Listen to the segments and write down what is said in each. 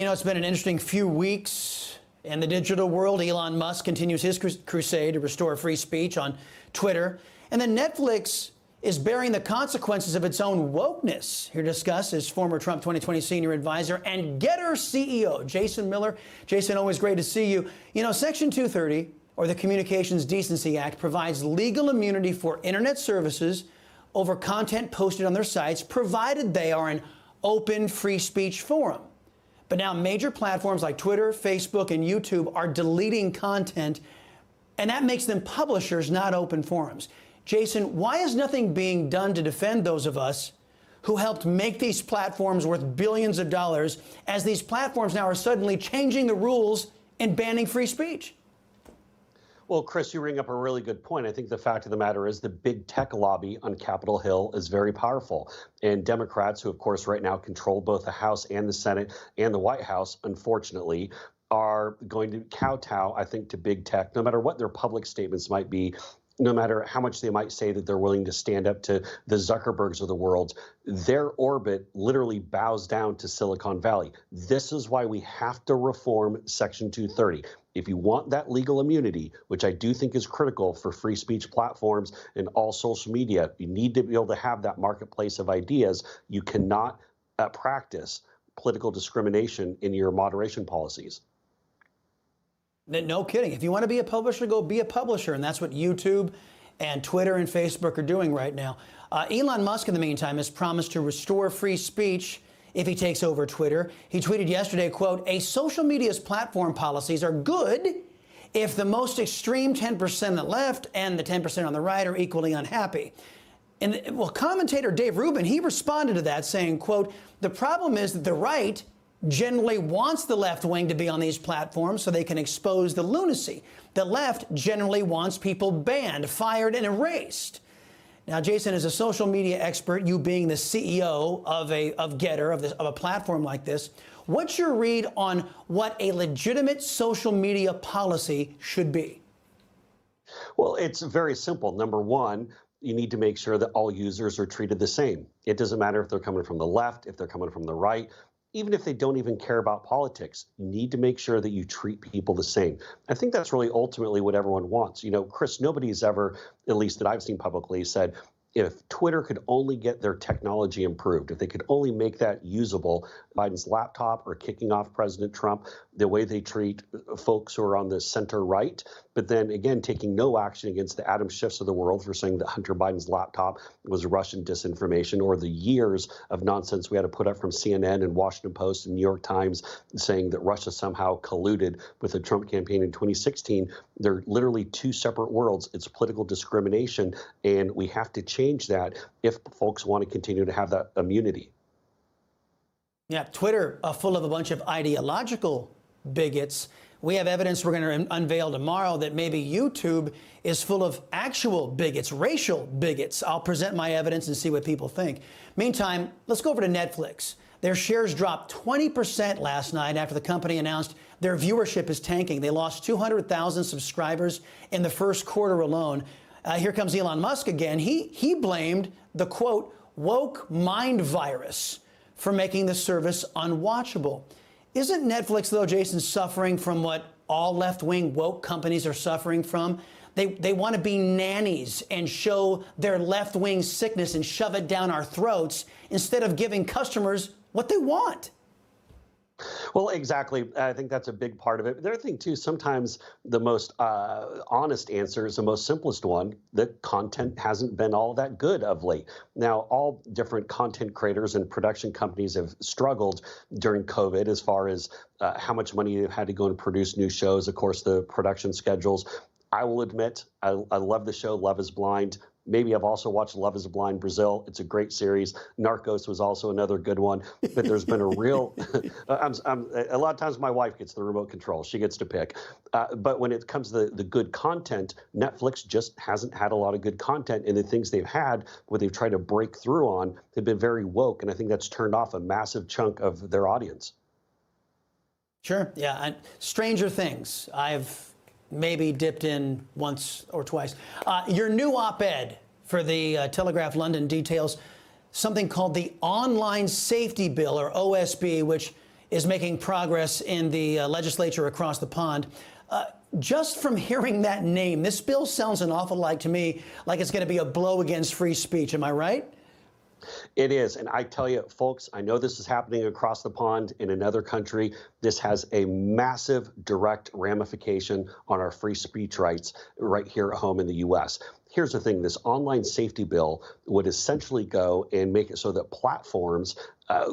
You know, it's been an interesting few weeks in the digital world. Elon Musk continues his crusade to restore free speech on Twitter. And then Netflix is bearing the consequences of its own wokeness. Here to discuss is former Trump 2020 senior advisor and GETTR CEO Jason Miller. Jason, always great to see you. You know, Section 230, or the Communications Decency Act, provides legal immunity for internet services over content posted on their sites, provided they are an open free speech forum. But now major platforms like Twitter, Facebook, and YouTube are deleting content, and that makes them publishers, not open forums. Jason, why is nothing being done to defend those of us who helped make these platforms worth billions of dollars, as these platforms now are suddenly changing the rules and banning free speech? Well, Chris, you bring up a really good point. I think the fact of the matter is the big tech lobby on Capitol Hill is very powerful. And Democrats, who, of course, right now control both the House and the Senate and the White House, unfortunately, are going to kowtow, I think, to big tech, no matter what their public statements might be, no matter how much they might say that they're willing to stand up to the Zuckerbergs of the world. Their orbit literally bows down to Silicon Valley. This is why we have to reform Section 230. If you want that legal immunity, which I do think is critical for free speech platforms and all social media, you need to be able to have that marketplace of ideas. You cannot practice political discrimination in your moderation policies. No kidding. If you want to be a publisher, go be a publisher. And that's what YouTube and Twitter and Facebook are doing right now. Elon Musk, in the meantime, has promised to restore free speech if he takes over Twitter. He tweeted yesterday, quote, "A social media's platform policies are good if the most extreme 10% on the left and the 10% on the right are equally unhappy." And well, commentator Dave Rubin, he responded to that saying, quote, "The problem is that the right generally wants the left wing to be on these platforms so they can expose the lunacy. The left generally wants people banned, fired, and erased." Now, Jason, as a social media expert, you being the CEO of GETTR, of a platform like this, what's your read on what a legitimate social media policy should be? Well, it's very simple. Number one, you need to make sure that all users are treated the same. It doesn't matter if they're coming from the left, if they're coming from the right. Even if they don't even care about politics, you need to make sure that you treat people the same. I think that's really ultimately what everyone wants. You know, Chris, nobody's ever, at least that I've seen publicly, said if Twitter could only get their technology improved, if they could only make that usable, Biden's laptop or kicking off President Trump, the way they treat folks who are on the center right, but then again, taking no action against the Adam Schiffs of the world for saying that Hunter Biden's laptop was Russian disinformation, or the years of nonsense we had to put up from CNN and Washington Post and New York Times saying that Russia somehow colluded with the Trump campaign in 2016. They're literally two separate worlds. It's political discrimination, and we have to change that if folks want to continue to have that immunity. Yeah, Twitter full of a bunch of ideological bigots. We have evidence we're going to unveil tomorrow that maybe YouTube is full of actual bigots, racial bigots. I'll present my evidence and see what people think. Meantime, let's go over to Netflix. Their shares dropped 20% last night after the company announced their viewership is tanking. They lost 200,000 subscribers in the first quarter alone. Here comes Elon Musk again. He blamed the, quote, woke mind virus for making the service unwatchable. Isn't Netflix, though, Jason, suffering from what all left-wing woke companies are suffering from? They want to be nannies and show their left-wing sickness and shove it down our throats instead of giving customers what they want. Well, exactly. I think that's a big part of it. The other thing, too, sometimes the most honest answer is the most simplest one. The content hasn't been all that good of late. Now, all different content creators and production companies have struggled during COVID as far as how much money they've had to go and produce new shows. Of course, the production schedules. I will admit, I love the show Love is Blind. Maybe I've also watched Love is Blind Brazil. It's a great series. Narcos was also another good one. But there's been a real a lot of times my wife gets the remote control. She gets to pick. But when it comes to the good content, Netflix just hasn't had a lot of good content. And the things they've had, what they've tried to break through on, have been very woke. And I think that's turned off a massive chunk of their audience. Sure. Yeah. And Stranger Things. I've maybe dipped in once or twice. Your new op-ed for the Telegraph London details something called the Online Safety Bill, or OSB, which is making progress in the legislature across the pond. Just from hearing that name, this bill sounds an awful lot to me like it's going to be a blow against free speech. Am I right? It is. And I tell you, folks, I know this is happening across the pond in another country. This has a massive direct ramification on our free speech rights right here at home in the U.S. Here's the thing. This online safety bill would essentially go and make it so that platforms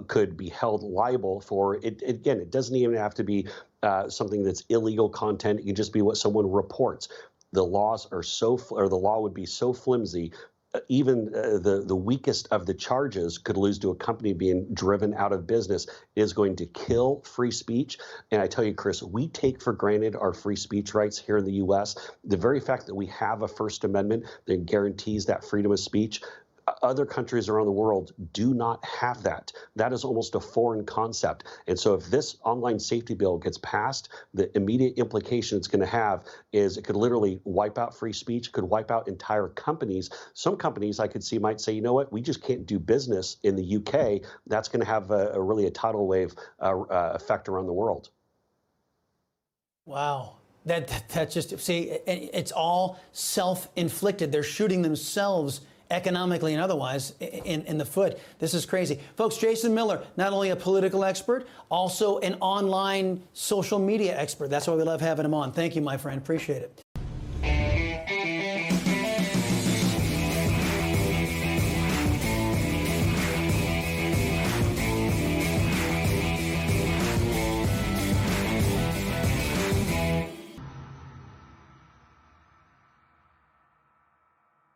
could be held liable for it. Again, it doesn't even have to be something that's illegal content. It can just be what someone reports. The laws are the law would be so flimsy. Even the weakest of the charges could lose to a company being driven out of business. It is going to kill free speech. And I tell you, Chris, we take for granted our free speech rights here in the U.S. The very fact that we have a First Amendment that guarantees that freedom of speech, other countries around the world do not have that. That is almost a foreign concept. And so if this online safety bill gets passed, the immediate implication it's going to have is it could literally wipe out free speech, could wipe out entire companies. Some companies I could see might say, you know what, we just can't do business in the UK. That's going to have a tidal wave effect around the world. Wow. That's just, see, it's all self-inflicted. They're shooting themselves economically and otherwise in the foot. This is crazy. Folks, Jason Miller, not only a political expert, also an online social media expert. That's why we love having him on. Thank you, my friend. Appreciate it.